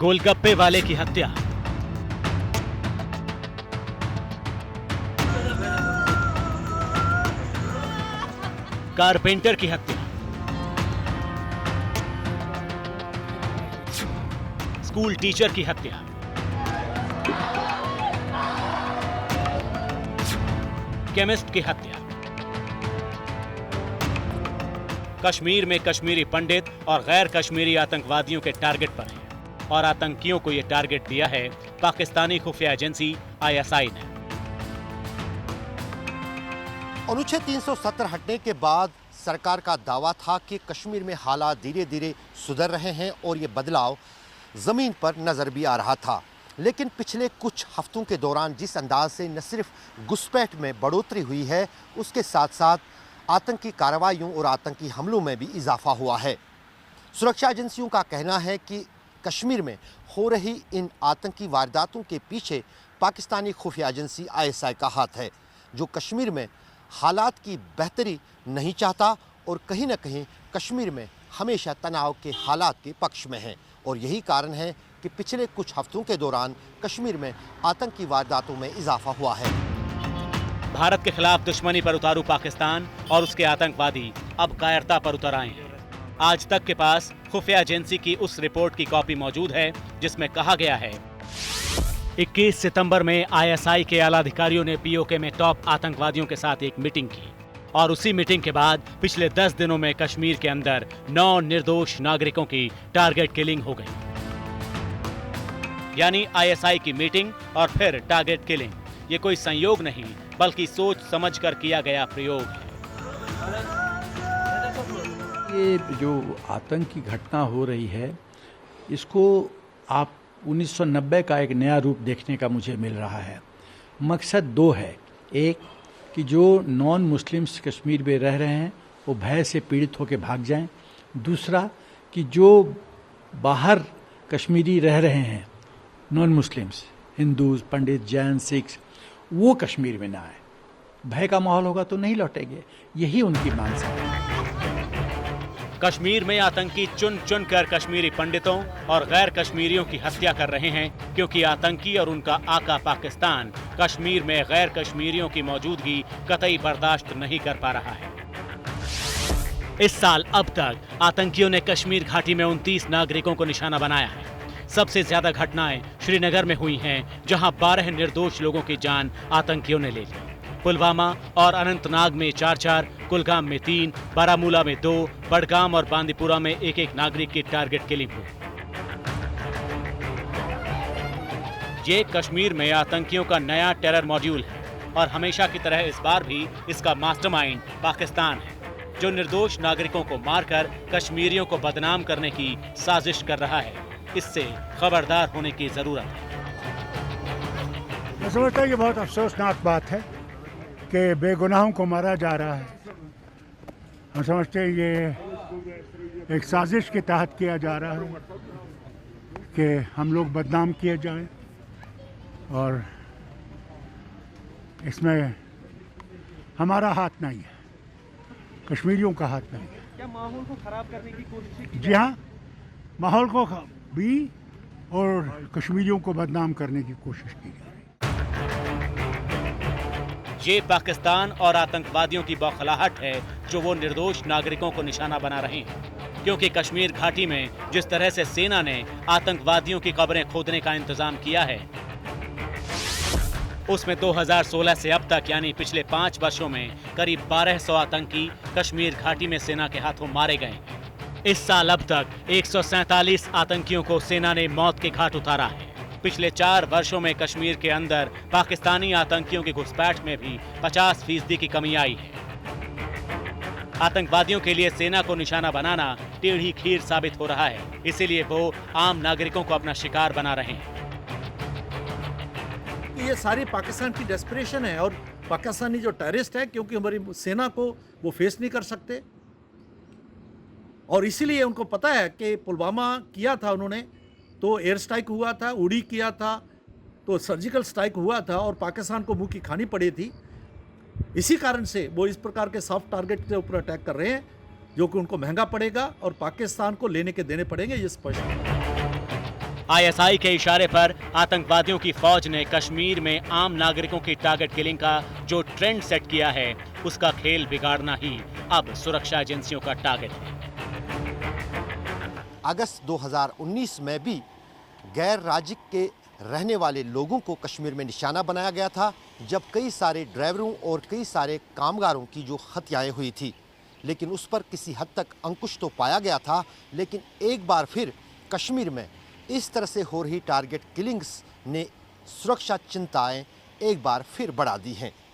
गोलगप्पे वाले की हत्या, कारपेंटर की हत्या, स्कूल टीचर की हत्या, केमिस्ट की हत्या, कश्मीर में कश्मीरी पंडित और गैर कश्मीरी आतंकवादियों के टारगेट पर हैं और आतंकियों को यह टारगेट दिया है पाकिस्तानी खुफिया एजेंसी आईएसआई ने। अनुच्छेद 370 हटने के बाद सरकार का दावा था कि कश्मीर में हालात धीरे धीरे सुधर रहे हैं और ये बदलाव ज़मीन पर नज़र भी आ रहा था। लेकिन पिछले कुछ हफ्तों के दौरान जिस अंदाज से न सिर्फ घुसपैठ में बढ़ोतरी हुई है, उसके साथ साथ आतंकी कार्रवाइयों और आतंकी हमलों में भी इजाफा हुआ है। सुरक्षा एजेंसियों का कहना है कि कश्मीर में हो रही इन आतंकी वारदातों के पीछे पाकिस्तानी खुफिया एजेंसी आईएसआई का हाथ है, जो कश्मीर में हालात की बेहतरी नहीं चाहता और कहीं न कहीं कश्मीर में हमेशा तनाव के हालात के पक्ष में है। और यही कारण है कि पिछले कुछ हफ्तों के दौरान कश्मीर में आतंकी वारदातों में इजाफा हुआ है। भारत के खिलाफ दुश्मनी पर उतारू पाकिस्तान और उसके आतंकवादी अब कायरता पर उतर आए हैं। आज तक के पास खुफिया एजेंसी की उस रिपोर्ट की कॉपी मौजूद है जिसमें कहा गया है 21 सितंबर में आईएसआई के आला अधिकारियों ने पीओके में टॉप आतंकवादियों के साथ एक मीटिंग की और उसी मीटिंग के बाद पिछले 10 दिनों में कश्मीर के अंदर 9 निर्दोष नागरिकों की टारगेट किलिंग हो गई। यानी आईएसआई की मीटिंग और फिर टारगेट किलिंग, ये कोई संयोग नहीं बल्कि सोच समझकर किया गया प्रयोग है। ये जो आतंक की घटना हो रही है, इसको आप 1990 का एक नया रूप देखने का मुझे मिल रहा है। मकसद दो है, एक कि जो नॉन मुस्लिम्स कश्मीर में रह रहे हैं वो भय से पीड़ित होकर भाग जाएं, दूसरा कि जो बाहर कश्मीरी रह रहे हैं नॉन मुस्लिम्स, हिंदूज, पंडित, जैन, सिख, वो कश्मीर में ना आए। भय का माहौल होगा तो नहीं लौटेंगे, यही उनकी मानसिकता है। कश्मीर में आतंकी चुन चुन कर कश्मीरी पंडितों और गैर कश्मीरियों की हत्या कर रहे हैं क्योंकि आतंकी और उनका आका पाकिस्तान कश्मीर में गैर कश्मीरियों की मौजूदगी कतई बर्दाश्त नहीं कर पा रहा है। इस साल अब तक आतंकियों ने कश्मीर घाटी में 29 नागरिकों को निशाना बनाया है। सबसे ज्यादा घटनाएं श्रीनगर में हुई हैं, जहां 12 निर्दोष लोगों की जान आतंकियों ने ले ली। पुलवामा और अनंतनाग में 4-4, कुलगाम में 3, बारामूला में 2, बडगाम और बांदीपुरा में 1-1 नागरिक की टारगेट किलिंग हुई। ये कश्मीर में आतंकियों का नया टेरर मॉड्यूल है और हमेशा की तरह इस बार भी इसका मास्टरमाइंड पाकिस्तान है, जो निर्दोष नागरिकों को मारकर कश्मीरियों को बदनाम करने की साजिश कर रहा है। इससे खबरदार होने की जरूरत है। मैं समझता हूँ ये बहुत अफसोसनाक बात है कि बेगुनाहों को मारा जा रहा है। हम समझते हैं ये एक साजिश के तहत किया जा रहा है कि हम लोग बदनाम किए जाएं और इसमें हमारा हाथ नहीं है, कश्मीरियों का हाथ नहीं है। क्या माहौल को खराब करने की कोशिश की? जी हाँ, माहौल को भी और कश्मीरियों को बदनाम करने की कोशिश की जा रही है। ये पाकिस्तान और आतंकवादियों की बौखलाहट है जो वो निर्दोष नागरिकों को निशाना बना रहे हैं, क्योंकि कश्मीर घाटी में जिस तरह से सेना ने आतंकवादियों की कब्रें खोदने का इंतजाम किया है, उसमें 2016 से अब तक यानी पिछले 5 वर्षों में करीब 1200 आतंकी कश्मीर घाटी में सेना के हाथों मारे गए। इस साल अब तक 147 आतंकियों को सेना ने मौत के घाट उतारा है। पिछले 4 वर्षों में कश्मीर के अंदर पाकिस्तानी आतंकियों की घुसपैठ में भी 50% की कमी आई है। आतंकवादियों के लिए सेना को निशाना बनाना टेढ़ी खीर साबित हो रहा है, इसीलिए वो आम नागरिकों को अपना शिकार बना रहे हैं। ये सारी पाकिस्तान की डेस्परेशन है और पाकिस्तानी जो टेररिस्ट है, क्योंकि हमारी सेना को वो फेस नहीं कर सकते और इसीलिए उनको पता है कि पुलवामा किया था उन्होंने, तो एयर स्ट्राइक हुआ था, उड़ी किया था, तो सर्जिकल स्ट्राइक हुआ था और पाकिस्तान को मुंह की खानी पड़ी थी। इसी कारण से वो इस प्रकार के सॉफ्ट टारगेट के ऊपर अटैक कर रहे हैं, जो कि उनको महंगा पड़ेगा और पाकिस्तान को लेने के देने पड़ेंगे, ये स्पष्ट है। आईएसआई के इशारे पर आतंकवादियों की फौज ने कश्मीर में आम नागरिकों की टारगेट किलिंग का जो ट्रेंड सेट किया है, उसका खेल बिगाड़ना ही अब सुरक्षा एजेंसियों का टारगेट है। अगस्त 2019 में भी गैर राज्य के रहने वाले लोगों को कश्मीर में निशाना बनाया गया था, जब कई सारे ड्राइवरों और कई सारे कामगारों की जो हत्याएं हुई थी, लेकिन उस पर किसी हद तक अंकुश तो पाया गया था। लेकिन एक बार फिर कश्मीर में इस तरह से हो रही टारगेट किलिंग्स ने सुरक्षा चिंताएं एक बार फिर बढ़ा दी हैं।